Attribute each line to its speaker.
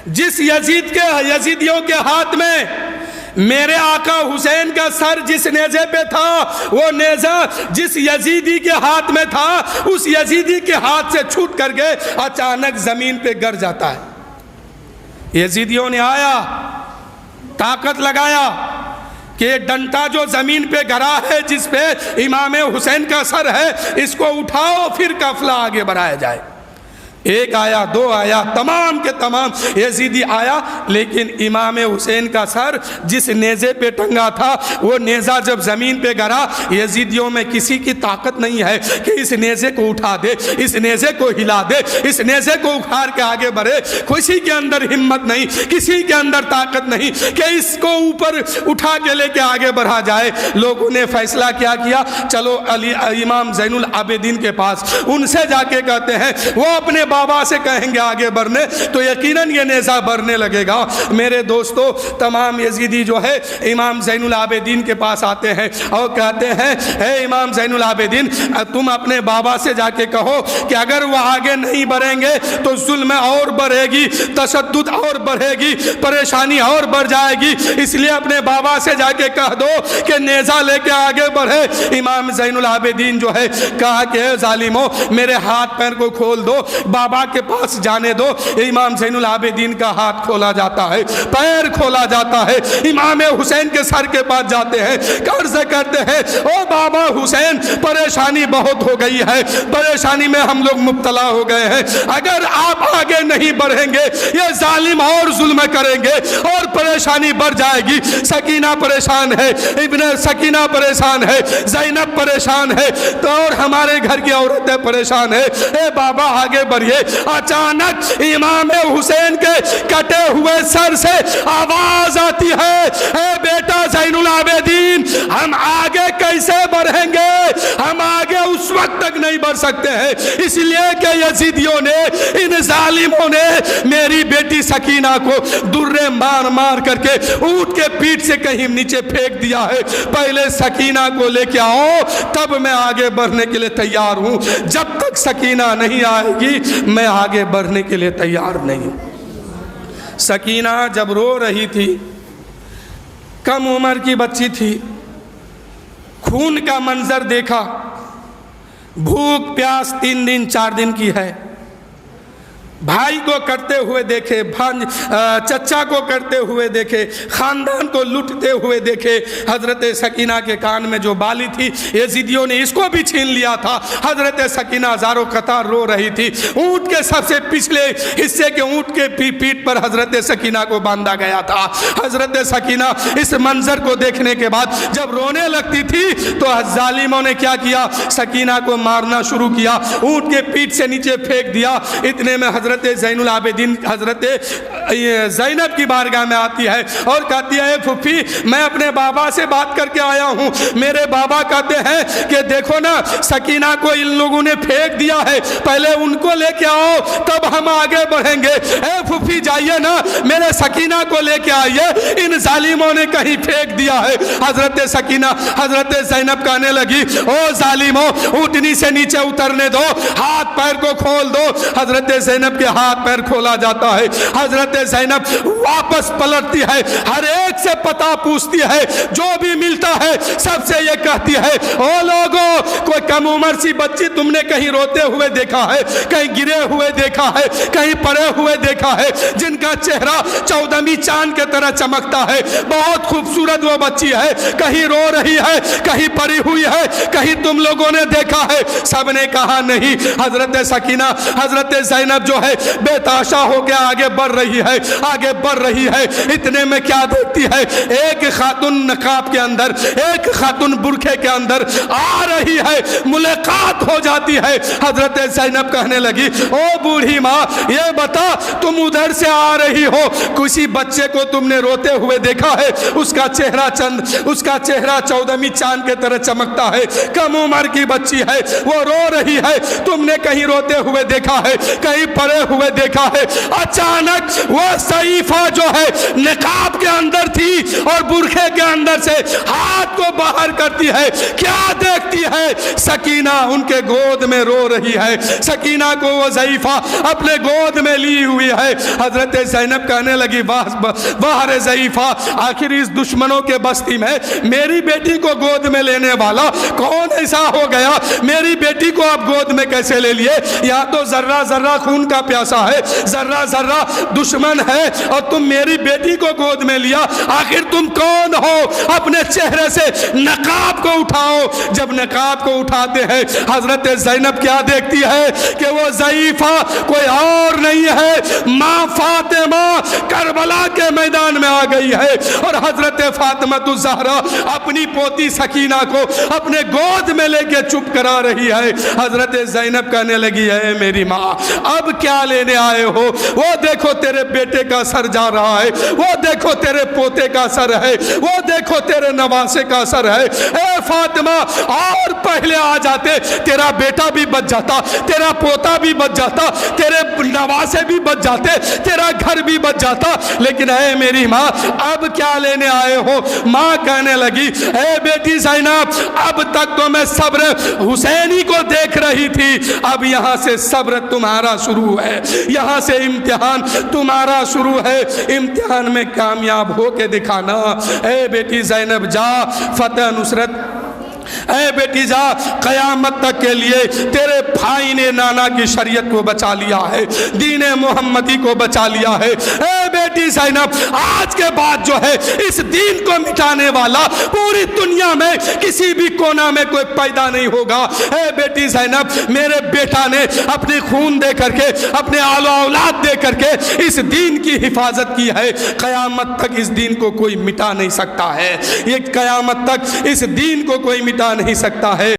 Speaker 1: جس یزیدیوں کے ہاتھ میں میرے آقا حسین کا سر جس نیزے پہ تھا، وہ نیزہ جس یزیدی کے ہاتھ میں تھا، اس یزیدی کے ہاتھ سے چھوٹ کر کے اچانک زمین پہ گر جاتا ہے۔ یزیدیوں نے آیا، طاقت لگایا کہ یہ ڈنٹا جو زمین پہ گرا ہے جس پہ امام حسین کا سر ہے، اس کو اٹھاؤ، پھر قافلہ آگے بڑھایا جائے۔ ایک آیا، دو آیا، تمام کے تمام یزیدی آیا، لیکن امام حسین کا سر جس نیزے پہ ٹنگا تھا، وہ نیزہ جب زمین پہ گرا، یزیدیوں میں کسی کی طاقت نہیں ہے کہ اس نیزے کو اٹھا دے، اس نیزے کو ہلا دے، اس نیزے کو اکھاڑ کے آگے بڑھے۔ کسی کے اندر ہمت نہیں، کسی کے اندر طاقت نہیں کہ اس کو اوپر اٹھا کے لے کے آگے بڑھا جائے۔ لوگوں نے فیصلہ کیا چلو امام زین العابدین کے پاس، ان سے جا کے کہتے ہیں، وہ اپنے بابا سے کہیں گے آگے بڑھنے تو یقیناً یہ نیزہ بڑھنے لگے گا۔ میرے دوستو، تمام یزیدی جو ہے امام زین العابدین کے پاس آتے ہیں اور کہتے ہیں، اے امام زین العابدین، تم اپنے بابا سے جا کے کہو کہ اگر وہ آگے نہیں بڑھیں گے تو ظلم اور بڑھے گی، تشدد اور بڑھے گی، پریشانی اور بڑھ جائے گی، اس لیے اپنے بابا سے جا کے کہہ دو کہ نیزہ لے کے آگے بڑھے۔ امام زین العابدین جو ہے کہا کہ اے ظالموں، میرے ہاتھ پیر کو کھول دو، بابا کے پاس جانے دو۔ امام زین العابدین کا ہاتھ کھولا جاتا ہے، پیر کھولا جاتا ہے، امام حسین کے سر کے پاس جاتے ہیں، عرض کرتے ہیں، او بابا حسین، پریشانی بہت ہو گئی ہے، پریشانی میں ہم لوگ مبتلا ہو گئے ہیں، اگر آپ آگے نہیں بڑھیں گے یہ ظالم اور ظلم کریں گے اور پریشانی بڑھ جائے گی۔ سکینہ پریشان ہے، ابن سکینہ پریشان ہے، زینب پریشان ہے، تو اور ہمارے گھر کی عورتیں پریشان ہے، اے بابا آگے بڑھیے۔ اچانک امام حسین کے کٹے ہوئے سر سے آواز آتی ہے، اے بیٹا زین العابدین، ہم آگے کیسے بڑھیں گے؟ ہم آگے اس وقت تک نہیں بڑھ سکتے ہیں، اس لیے کہ یزیدیوں نے، ان ظالموں نے میری بیٹی سکینہ کو درے مار مار کر کے اونٹ کے پیٹھ سے کہیں نیچے پھینک دیا ہے۔ پہلے سکینہ کو لے کے آؤ، تب میں آگے بڑھنے کے لیے تیار ہوں، جب تک سکینہ نہیں آئے گی میں آگے بڑھنے کے لیے تیار نہیں ہوں۔ سکینہ جب رو رہی تھی، کم عمر کی بچی تھی، خون کا منظر دیکھا، بھوک پیاس 3 دن 4 دن کی ہے، بھائی کو کرتے ہوئے دیکھے، چچا کو کرتے ہوئے دیکھے، خاندان کو لٹتے ہوئے دیکھے۔ حضرت سکینہ کے کان میں جو بالی تھی یزیدیوں نے اس کو بھی چھین لیا تھا۔ حضرت سکینہ زارو قطار رو رہی تھی۔ اونٹ کے سب سے پچھلے حصے کے اونٹ کے پیٹھ پر حضرت سکینہ کو باندھا گیا تھا۔ حضرت سکینہ اس منظر کو دیکھنے کے بعد جب رونے لگتی تھی تو ظالموں نے کیا کیا، سکینہ کو مارنا شروع کیا، اونٹ کے پیٹھ سے نیچے پھینک دیا۔ اتنے میں حضرت زین العابدین حضرت زینب کی بارگاہ میں آتی ہے اور کہتی ہے، پھوپھی میں اپنے بابا سے بات کر کے آیا ہوں، میرے بابا کہتے ہیں کہ دیکھو نا سکینہ کو ان لوگوں نے پھینک دیا ہے، پہلے ان کو لے کے آؤ تب ہم آگے بڑھیں گے۔ اے پھوپھی جائیے نا، میرے سکینہ کو لے کے آئیے، ان ظالموں نے کہیں پھینک دیا ہے۔ حضرت سکینہ حضرت زینب کہنے لگی، او ظالموں، اونٹنی سے نیچے اترنے دو، ہاتھ پیر کو کھول دو۔ حضرت زینب کے ہاتھ پیر کھولا جاتا ہے۔ حضرت زینب واپس پلٹتی ہے، ہر ایک سے پتہ پوچھتی ہے، جو بھی ملتا ہے سب سے یہ کہتی ہے، او لوگوں، کوئی کم عمر سی بچی تم نے کہیں روتے ہوئے دیکھا ہے، کہیں گرے ہوئے دیکھا ہے، کہیں پڑے ہوئے دیکھا ہے، جن کا چہرہ 14ویں چاند کے طرح چمکتا ہے، بہت خوبصورت وہ بچی ہے، کہیں رو رہی ہے، کہیں پڑی ہوئی ہے، کہیں تم لوگوں نے دیکھا ہے؟ سب نے کہا نہیں۔ حضرت سکینہ حضرت زینب جو ہے بے تحاشا ہو کے آگے بڑھ رہی ہے، آگے بڑھ رہی ہے۔ اتنے میں کیا دیکھتی ہے، ایک خاتون نقاب کے اندر، ایک خاتون برقعے کے اندر آ رہی ہے، ملاقات ہو جاتی ہے۔ حضرت زینب کہنے لگی، او بوڑھی ماں، یہ بتا تم ادھر سے آ رہی ہو، کسی بچے کو تم نے روتے ہوئے دیکھا ہے؟ اس کا چہرہ 14ویں چاند کے طرح چمکتا ہے، کم عمر کی بچی ہے، وہ رو رہی ہے، تم نے کہیں روتے ہوئے دیکھا ہے، کہیں پڑے ہوئے دیکھا ہے؟ اچانک وہ ضعیفہ جو ہے نقاب کے اندر تھی اور برقعے کے اندر سے ہاتھ کو باہر کرتی ہے، کیا دیکھتی ہے؟ سکینہ ان کے گود میں رو رہی ہے، سکینہ کو وہ ضعیفہ اپنے گود میں لی ہوئی ہے۔ حضرت زینب کہنے لگی واہ رے ضعیفہ، آخر اس دشمنوں کے بستی میں میری بیٹی کو گود میں لینے والا کون ایسا ہو گیا؟ میری بیٹی کو آپ گود میں کیسے لے لیے؟ یا تو ذرہ ذرہ خون کا پیاسا ہے، ذرہ ذرہ دشمن ہے، اور تم میری بیٹی کو گود میں لیا، آخر تم کون ہو؟ اپنے چہرے سے نقاب کو اٹھاؤ۔ جب نقاب کو اٹھاتے ہیں حضرت زینب کیا دیکھتی ہے کہ وہ ضعیفہ کوئی اور نہیں ہے، ماں فاطمہ کربلا کے میدان میں آ گئی ہے، اور حضرت فاطمہ الزہرا اپنی پوتی سکینہ کو اپنے گود میں لے کے چپ کرا رہی ہے۔ حضرت زینب کہنے لگی ہے میری ماں اب کیا لینے آئے ہو؟ وہ دیکھو تیرے بیٹے کا سر جا رہا ہے، وہ دیکھو تیرے پوتے کا سر ہے، وہ دیکھو تیرے نواسے کا سر ہے۔ اے فاطمہ اور پہلے آ جاتے، تیرا بیٹا بھی بچ جاتا، تیرا پوتا بھی بچ جاتا، تیرے نواسے بھی بچ جاتے، تیرا گھر بھی بچ جاتا، لیکن اے میری ماں اب کیا لینے آئے ہو؟ ماں کہنے لگی اے بیٹی زینب اب تک تو میں صبر حسینی کو دیکھ رہی تھی، اب یہاں سے صبر تمہارا شروع ہے، یہاں سے امتحان تمہارا شروع ہے، امتحان میں کامیاب ہو کے دکھانا۔ اے بیٹی زینب جا، فتح نصرت، اے بیٹی جا، قیامت تک کے لیے تیرے بھائی نے نانا کی شریعت کو بچا لیا ہے، دین محمدی کو بچا لیا ہے۔ اے بیٹی زینب آج کے بعد جو ہے اس دین کو مٹانے والا پوری دنیا میں کسی بھی کونا میں کوئی پیدا نہیں ہوگا۔ اے بیٹی زینب میرے بیٹا نے اپنی خون دے کر کے، اپنے آل و اولاد دے کر کے اس دین کی حفاظت کی ہے، قیامت تک اس دین کو کوئی مٹا نہیں سکتا ہے، یہ قیامت تک اس دین کو کوئی مٹا نہیں سکتا ہے۔